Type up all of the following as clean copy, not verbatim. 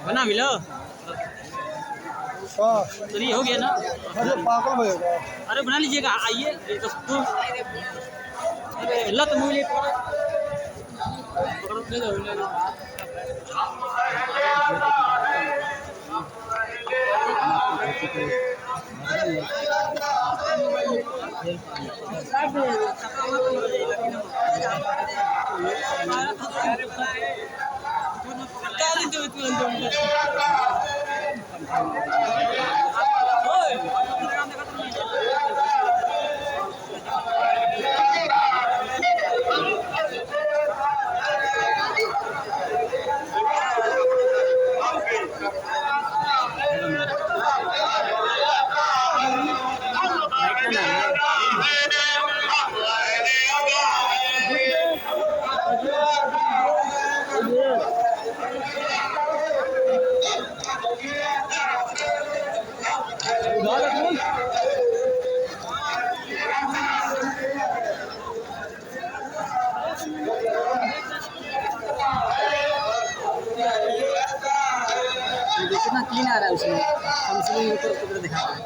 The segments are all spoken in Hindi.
बना मिलो तो ये हो गया ना। अरे पागल होएगा। अरे बना लीजिएगा, आइए अरे लत मूली पकड़ो ले जाओ ले जाओ। कितना क्लीन आ रहा है उसमें, कम से कम ऊपर ऊपर दिखा रहा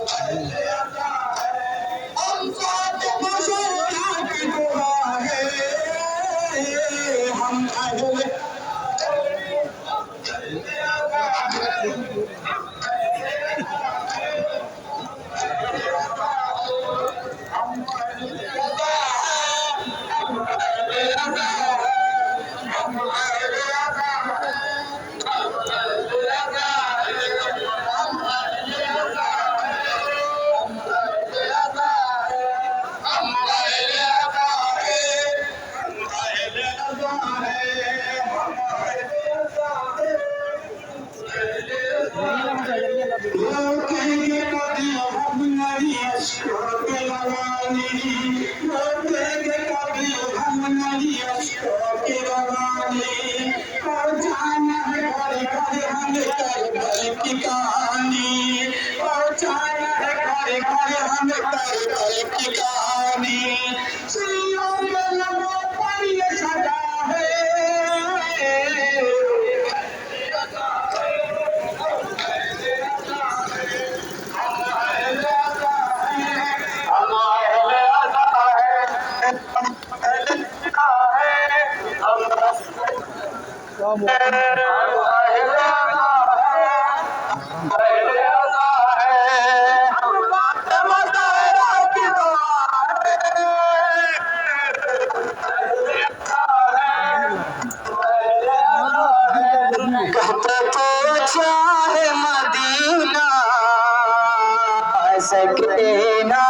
सकीना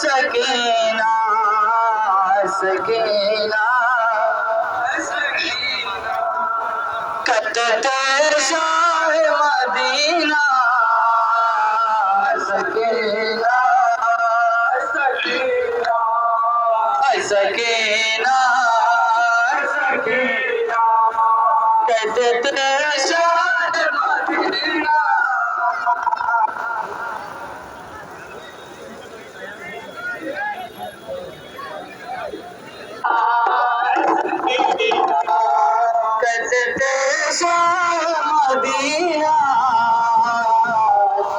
सकीना सकीना कतते शाह मदीना सकीना सकीना सकीना सकीना कतते शाह Medina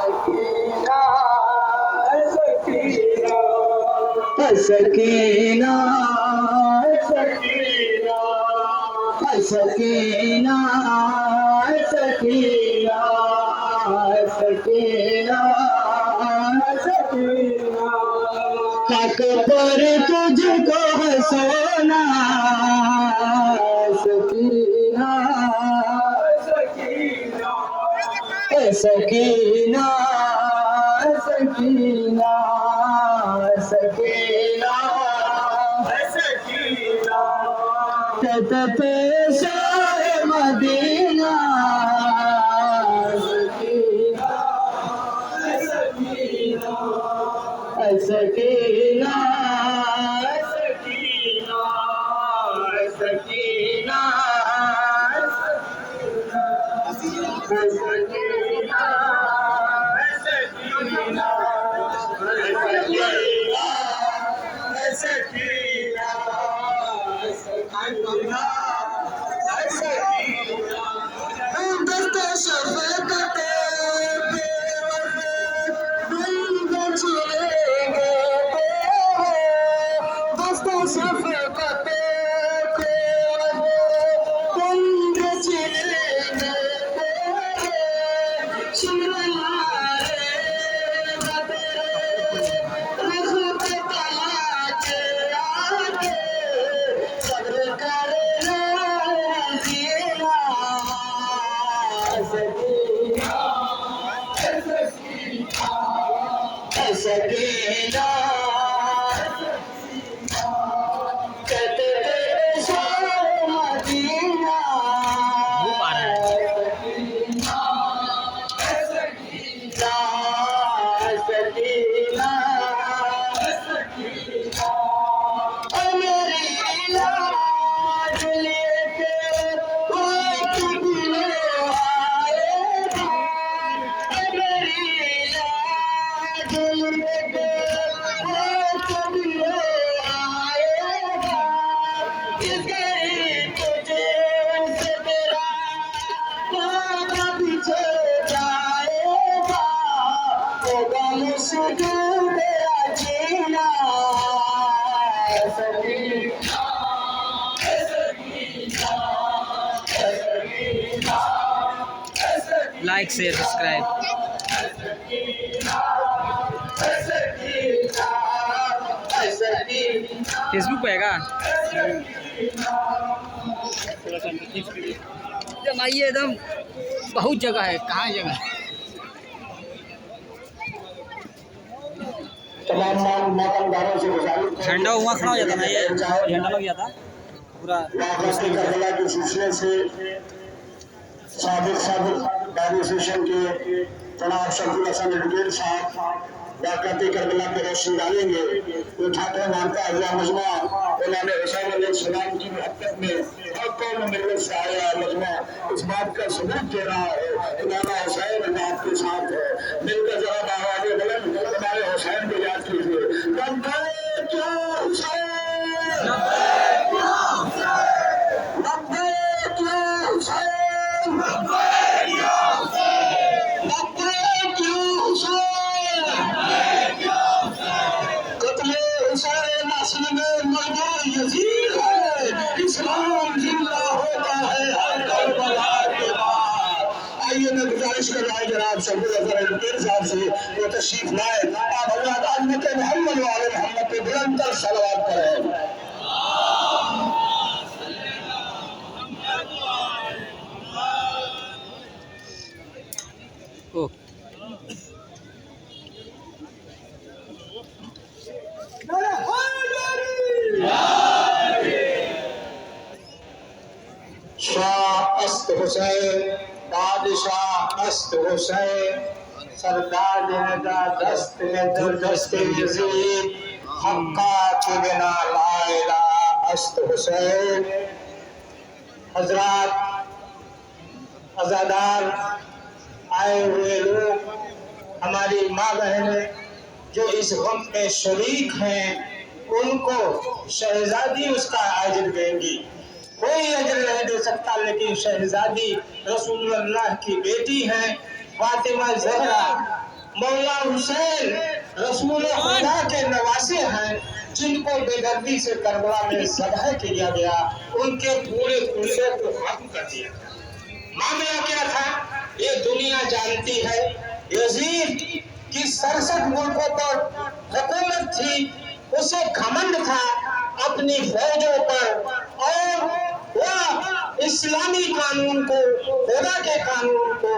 Medina Sakina Sakina Sakina Sakina Sakina Sakina हक पर तुझको हंसोना सकीना सकीना सकीना सकीना सकीना कहते शाह Medina Sakina Sakina Sakina Sakina Sakina like share subscribe. Facebook पे है एकदम आइए, एकदम बहुत जगह है, कहाँ जगह है। झंडा वहाँ खड़ा हो जाता ना, ये झंडा लग जाता पूरा के सिलसिले से साबिक एडमिनिस्ट्रेशन के चुनाव शकील हसन एडवोकेट साहब वाक़ाती करबला पे रोशनी डालेंगे। तो ठाकुर मानता हुआ मजमा उन्होंने हुसैन अलैहिस्सलाम की मोहब्बत में हर कौम मिलत से आया मजमा इस बात का सबूत दे रहा है कि नाना हुसैन आपके साथ है। मिलकर जरा आवाज़ें बुलंद हमारे हुसैन को याद कीजिए। लब्बैक या हुसैन, लब्बैक या हुसैन, लब्बैक या हुसैन, लब्बैक या हुसैन, लब्बैक या हुसैन। हुसैन असल में मजबूर यजीद है, इस्लाम जिंदा होता है हर करबला के बाद। आइए मैं गुजारिश कर रहा हूँ जनाब शकील हसन एडवोकेट साहब से वो तशरीफ लाए। आप हज़रत अम्मत मोहम्मद वाले मोहम्मद पे बुलंद सलवात करें। शाह अस्त हुसैन, बादशाह अस्त हुसैन, सरकार देगा दस्त में दस्त यजीद, हक्का के बिना ला इलाहा अस्त हुसैन। हजरात, अज़ादार, आए हुए लोग, हमारी माँ बहनें जो इस गम में शरीक हैं, उनको शहजादी उसका अजर देंगी। कोई अजर नहीं दे सकता, लेकिन शहजादी रसूलुल्लाह की बेटी हैं, फातिमा ज़हरा। मौला हुसैन रसूल खुदा के नवासे हैं, जिनको बेदर्दी से करबला में ज़ब्ह किया गया, उनके पूरे कुल्ले को खत्म कर दिया। मामला क्या था ये दुनिया जानती है। यजीद की 67 मुल्कों पर हुकूमत थी, उसे घमंड था अपनी फौजों पर, और वह इस्लामी कानून को, खुदा के कानून को,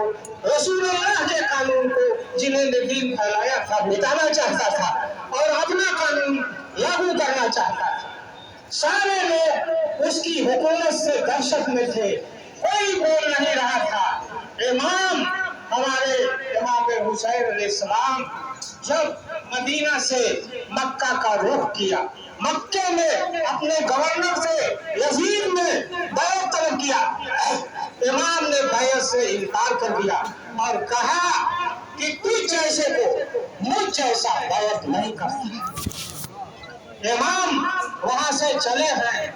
रसूलुल्लाह के कानून को, जिन्हें दीन फैलाया था, मिटाना चाहता था और अपना कानून लागू करना चाहता था। सारे लोग उसकी हुकूमत से दहशत में थे, कोई बोल नहीं रहा था। इमाम हमारे इमाम हुसैन अलैहिस्सलाम जब मदीना से मक्का का रुख किया, मक्के में अपने गवर्नर से यजीद ने बैत तलब किया, इमाम ने बैत से इनकार कर दिया और कहा कि तुझ जैसे को मुझ जैसा बैत नहीं करता। इमाम वहां से चले हैं,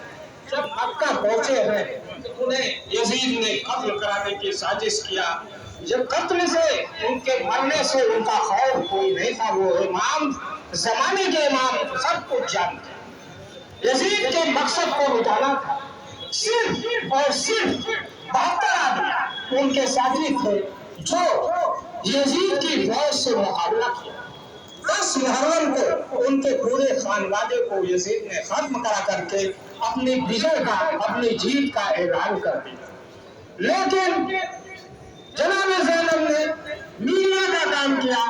जब मक्का पहुंचे हैं तो उन्हें यजीद ने कत्ल कराने की साजिश किया। जब कत्ल से, उनके मरने से उनका खौफ कोई नहीं था। वो इमाम, जमाने के इमाम सब कुछ जानते। यजीद के मकसद को मिटाना था। सिर्फ और सिर्फ 72 आदमी उनके साथी थे जो यजीद की फौज से मुकाबला किया। 10 मुहर्रम को उनके पूरे खानवादे को यजीद ने खत्म करा करके अपनी विजय का, अपनी जीत का ऐलान कर दिया। लेकिन जनाब ज़ैनब ने मीडिया का काम किया,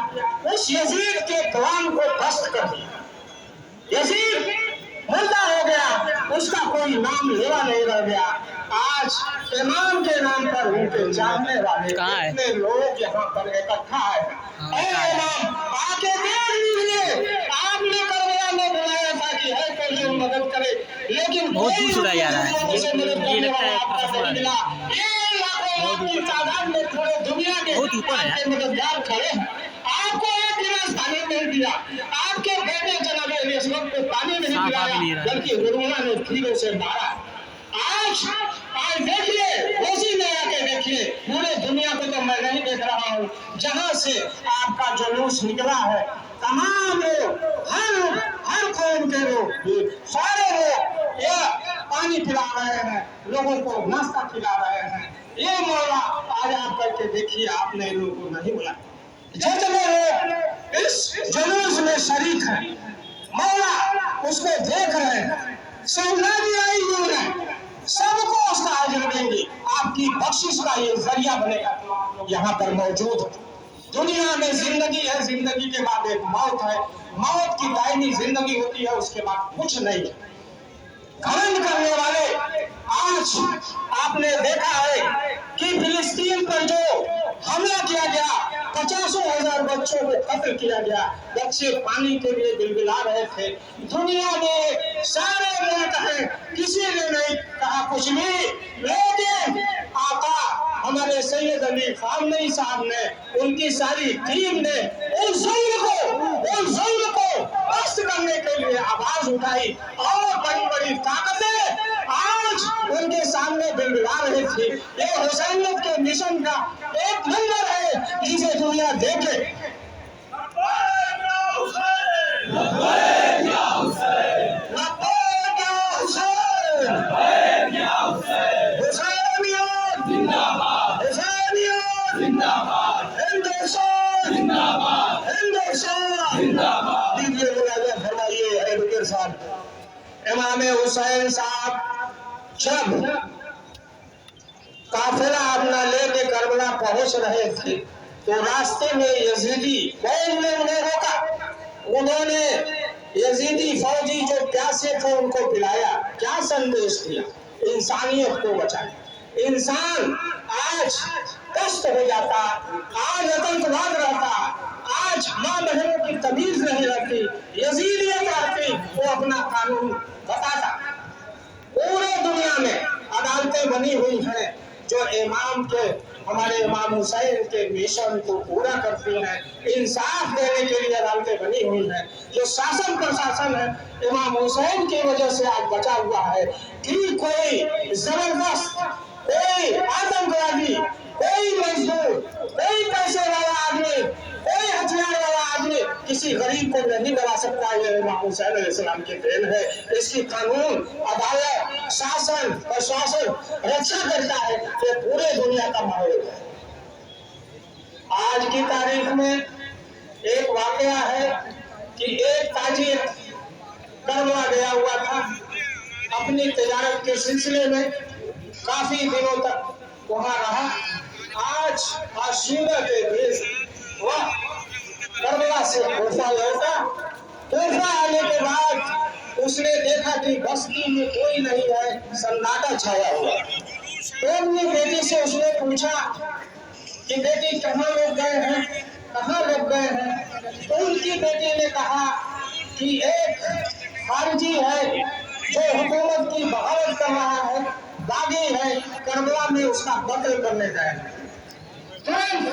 उस यजीद के कलाम को ध्वस्त कर दिया। यजीद मुर्दा हो गया, उसका कोई नाम लेवा नहीं रह गया। आज इमाम के नाम पर उनके चाहने वाले कितने लोग यहाँ पर इकट्ठा है। इमाम आके देख लीजिए, आपने करबला में बुलाया था कि है कोई जो मदद करे, लेकिन बहुत दूर से जा रहा है। ये लगता है तादाद में पूरे दुनिया के मददगार खड़े हैं। आपको एक गिलास पानी नहीं दिया, आपके बेटे जनाब अलैहिस्सलाम को पानी नहीं पिलाया, बल्कि हुर्मा ने तीरों से मारा। आज देखिए, उसी में आके देखिए, पूरे दुनिया को तो मैं नहीं देख रहा हूँ, जहाँ से आपका जुलूस निकला है, तमाम लोग, हर कौम के लोग, सारे लोग पानी पिला रहे हैं, लोगों को नाश्ता खिला रहे हैं। ये मौला आज आप करके देखिए, आपने इन लोगों को नहीं बुलाया। जितने लोग इस जुलूस में शरीक हैं, मौला उसको देख रहे हैं, सुनना भी आई हुई है, सबको उसका अजर देंगे। आपकी बख्शिश का ये जरिया बनेगा। यहाँ पर मौजूद दुनिया में जिंदगी है, जिंदगी के बाद एक मौत है, मौत की दायमी जिंदगी होती है, उसके बाद कुछ नहीं है। घमंड करने वाले, आज आपने देखा है कि फिलिस्तीन पर जो हमला किया गया, 50,000 बच्चों को कत्ल किया गया, बच्चे पानी के लिए बिलबिला रहे थे। दुनिया में सारे मुल्क हैं, किसी ने नहीं कहा कुछ भी, लेकिन आका हमारे सैयद अली खामनेई साहब ने, उनकी सारी टीम ने उस जुल्म को पस्त करने के लिए आवाज उठाई और बड़ी बड़ी ताकतें आज उनके सामने बिलबिला रही थी। ये हुसैनियत के मिशन का एक मंजर है जिसे दुनिया देखे। इमाम हुसैन साहब जब काफिला अपना लेके करबला पहुंच रहे थे तो रास्ते में यजीदी फौज ने उन्हें रोका। उन्होंने यजीदी फौजी जो प्यासे थे उनको पिलाया। क्या संदेश दिया? इंसानियत को बचाया। इंसान आज कष्ट हो जाता, आज आतंकवाद रहता, आज माँ बहनों की तमीज नहीं रहती, यजीदियत रहती, वो अपना कानून बताता। पूरे दुनिया में अदालतें बनी हुई हैं जो इमाम के, हमारे इमाम हुसैन के मिशन को पूरा करती हैं। इंसाफ देने के लिए अदालतें बनी हुई हैं। जो शासन प्रशासन है इमाम हुसैन की वजह से आज बचा हुआ है कि कोई जबरदस्त, कोई आतंकवादी, कोई मजदूर, कोई पैसे वाला आदमी, कोई हथियार वाला आदमी किसी गरीब को नहीं दबा सकता। ये इमाम हुसैन अलैहिस्सलाम की देन है। इसकी कानून, अदालत, शासन, प्रशासन रक्षा करता है। ये पूरे दुनिया का माहौल है। आज की तारीख में एक वाकया है कि एक ताजिर करबला गया हुआ था अपनी तिजारत के सिलसिले में, काफी दिनों तक वहां रहा। आज आशूरा के दिन वह करबला से कोफा लौटा। कोफा आने के बाद उसने देखा कि बस्ती में कोई नहीं है, सन्नाटा छाया हुआ। तो अपनी बेटी से उसने पूछा कि बेटी कहाँ लोग गए हैं, कहाँ लोग गए हैं? तो उनकी बेटी ने कहा कि एक खारिजी है जो हुकूमत की बगावत कर रहा है, बागी है, करबला में उसका कत्ल करने गए। तुरंत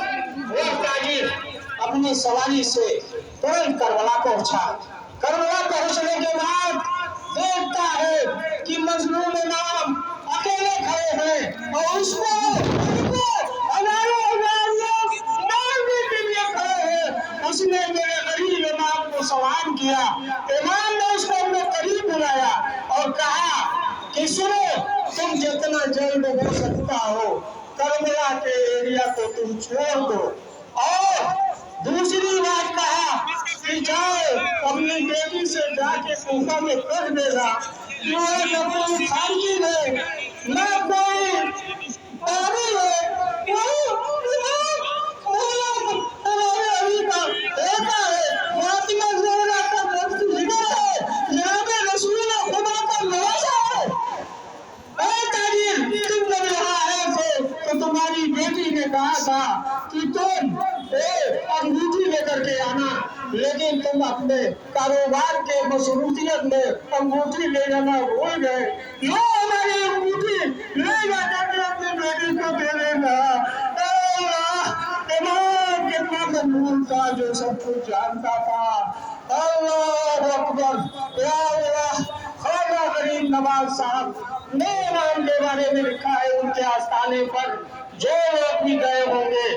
वह ताजिर अपनी सवारी से तुरंत करबला पहुंचा। करबला पहुंचने के बाद देखता है कि मजलूम इमाम अकेले खड़े हैं और उसको मारने के लिए खड़े हैं। उसने मेरे गरीब इमाम को सवाल किया। इमाम ने उसको अपने करीब बुलाया और कहा कि सुनो, तुम जितना जल्द हो सकता हो करबला के एरिया को तुम छोड़ दो। और दूसरी बात कहा कि जाओ अपनी बेटी से जाके कोफा में कह देगा कि वो न कोई खानगी है, न कोई पागल है, हमारे अली का बेटा है, फातिमा ज़हरा का वक्त जिगर है, जनाब रसूल खुदा का नवासा है। ताजिर, तुम जब यहाँ आए थे तो तुम्हारी बेटी ने कहा था कि तुम अंगूठी लेकर के आना, लेकिन तुम अपने कारोबार के मसरूफियत में अंगूठी ले जाना भूल गए। लो हमारी अंगूठी ले जाकर के अपनी बेटी को दे देना। इमाम कितना मजबूर था, जो सब कुछ जानता था। अल्लाह अकबर। या अल्लाह, ख्वाजा गरीब नवाज साहब ने इमाम के बारे में लिखा है, उनके आस्थाने पर जो लोग भी गए होंगे,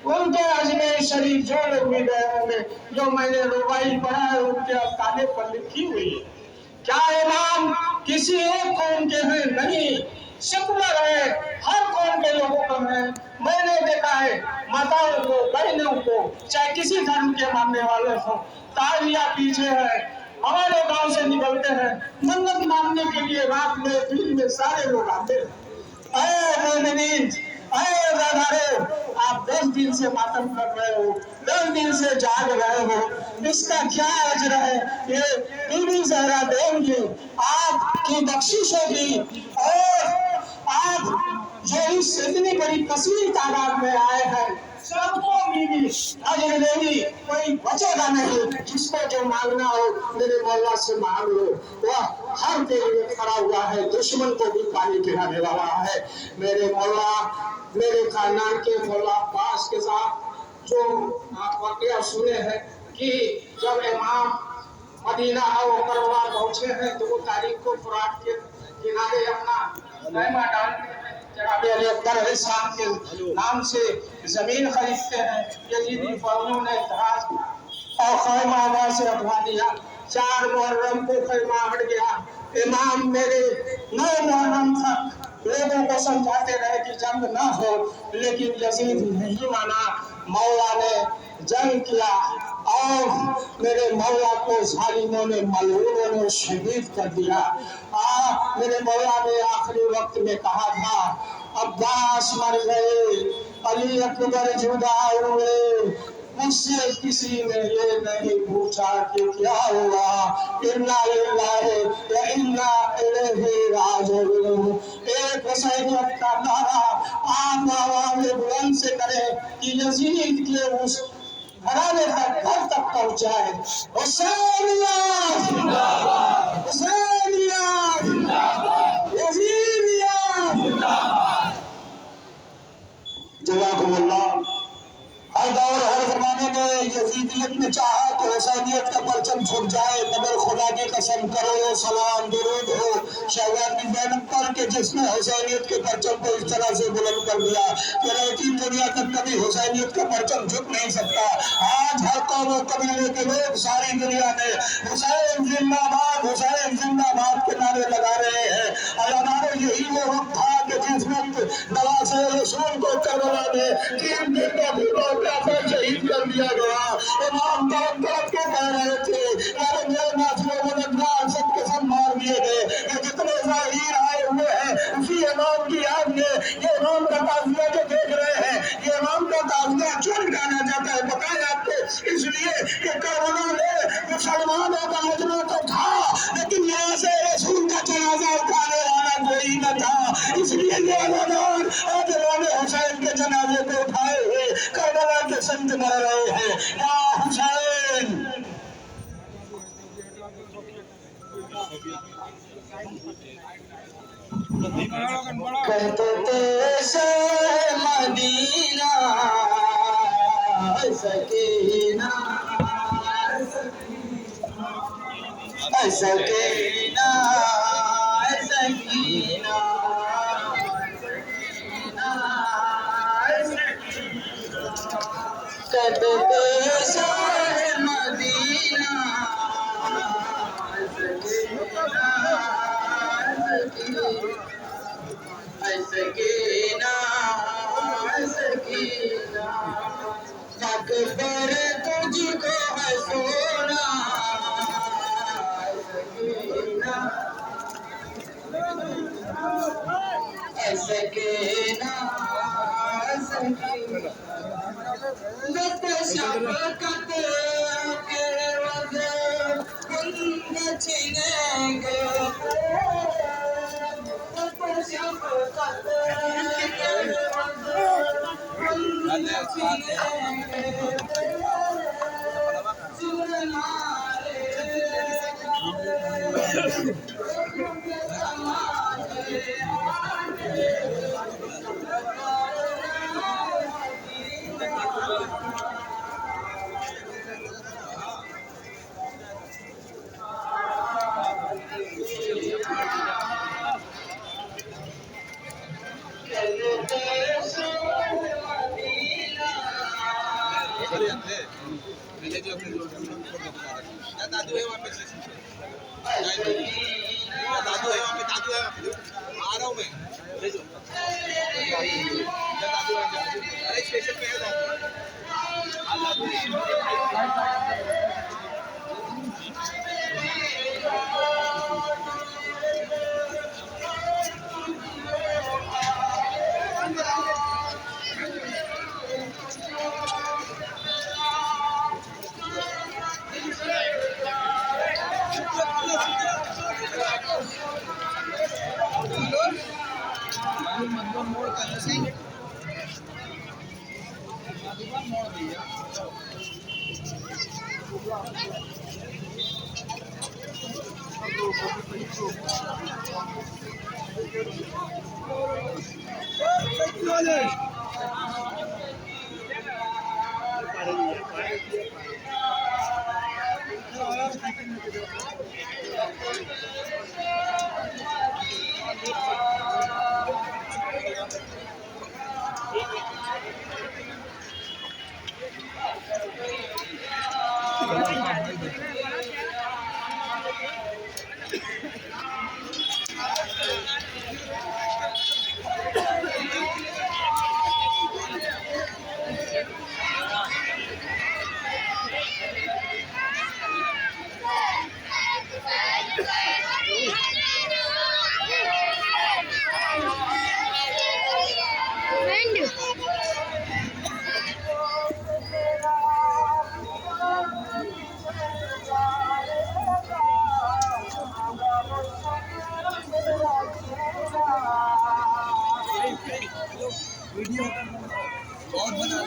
उनके अजमेर शरीफ जो लोग भी गए होंगे, जो मैंने रुबाई पढ़ा है उनके आस्थाने पर लिखी हुई है। क्या इमाम किसी एक कौम के हैं नहीं, सेकुलर है, हर कौम के लोगों को है। मैंने देखा है माताओं को, बहनों को, चाहे किसी धर्म के मानने वाले हो, तालियां पीछे है। हमारे गांव से निकलते हैं मन्नत मांगने के लिए, रात में दिन में सारे लोग आते हैं। आप 10 दिन से मातम कर रहे हो, 10 दिन से जाग रहे हो, इसका क्या अजर है? ये बीबी जहरा देंगी, आपकी बख्शिश होगी। और आप जो इस इतनी बड़ी कसीर तादाद में आए हैं, सबको बीबी अजर देगी, कोई बचेगा नहीं। जिसको जो मांगना हो मेरे मौला से मांग लो, वह हर के लिए खड़ा हुआ है, दुश्मन को भी पानी पिलाने वाला है। मेरे मौला, मेरे खानदान के मौला अब्बास के साथ जो आप वाकया सुने हैं कि जब इमाम मदीना और करबला पहुंचे हैं, 2 तारीख को फुरात के किनारे अपना खैमा डालते हैं, जनाब अली अकबर अलैहिस्सलाम के नाम से जमीन खरीदते हैं। यजीदी फौजियों ने इतराज और खैमा वहां से हटवा दिया। 4 मुहर्रम को खैमा हट गया। इमाम मेरे 9 मुहर्रम तक लोगों को समझाते रहे कि जंग ना हो, लेकिन यजीद नहीं माना। मौला ने जंग किया और मेरे मौला को जालिमों ने, मलऊनों ने शहीद कर दिया। मेरे मौला ने आखिरी वक्त में कहा था, अब्बास मर गए, अली अकबर जुदा हुए, मुझसे किसी ने ये नहीं पूछा कि क्या हुआ। इन्ना लिल्लाहि व इन्ना इलैहि राजिऊन। एक हुसैनियत का नारा आप आवाज़ बुलंद से करें कि यजीद के उस घराने तक, घर तक पहुंचाए। हुसैनियत जिंदाबाद, हुसैनियत जिंदाबाद, यजीदियत जिंदाबाद। जज़ाकुमुल्लाह। हर दौर हर जमाने में यजीदियत ने चाहा तो हुसैनियत का परचम छुप जाए, मगर खुदा की कसम करो सलाम दुरूद हो शहजाद बिन ज़ैनब पर के जिसने हुसैनियत के परचम को इस तरह से बुलंद कर दिया कि रहती दुनिया तक कभी हुसैनियत का परचम झुक नहीं सकता। आज हर कौम और कबीले के लोग सारी दुनिया में हुसैन जिंदाबाद के नारे लगा रहे हैं। और यही वो वक्त था कि जिस वक्त नवासे रसूल को करबला में 3 दिन का शहीद कर दिया गया। इमाम तड़प के कह रहे थे, अरे मेरे नाथियों ने सबके सब मार दिए गए। ये जितने ज़ाहिर आए हुए हैं उसी इमाम की याद में ये इमाम का ताज़िया जो देख रहे हैं, ये इमाम का ताज़िया क्यों निकाला जाता है बताया आपको? इसलिए कि करबला में मुसलमानों का मजमा तो था, लेकिन यहाँ से रसूल का जनाजा उठाने वाला कोई न था। इसलिए ये अज़ादार आज इमाम हुसैन के जनाजे को उठाए हुए करबला के संत मर रहे हैं। या हुसैन कहते थे से मदीना सकीना सकीना सकीना कहते थे से मदीना सकीना सकीना अकबर तुझको है सोना सकीना सकीना सकीना लत शफकत के वजह कुंद छिनेंगे दादू है वहाँ पे, दादू है वहाँ पे, दादू है वहाँ पे, आ रहा हूँ मैं, ले जाओ दादू है, अरे स्टेशन पे है दादू, वीडियो और बना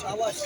शाबाश।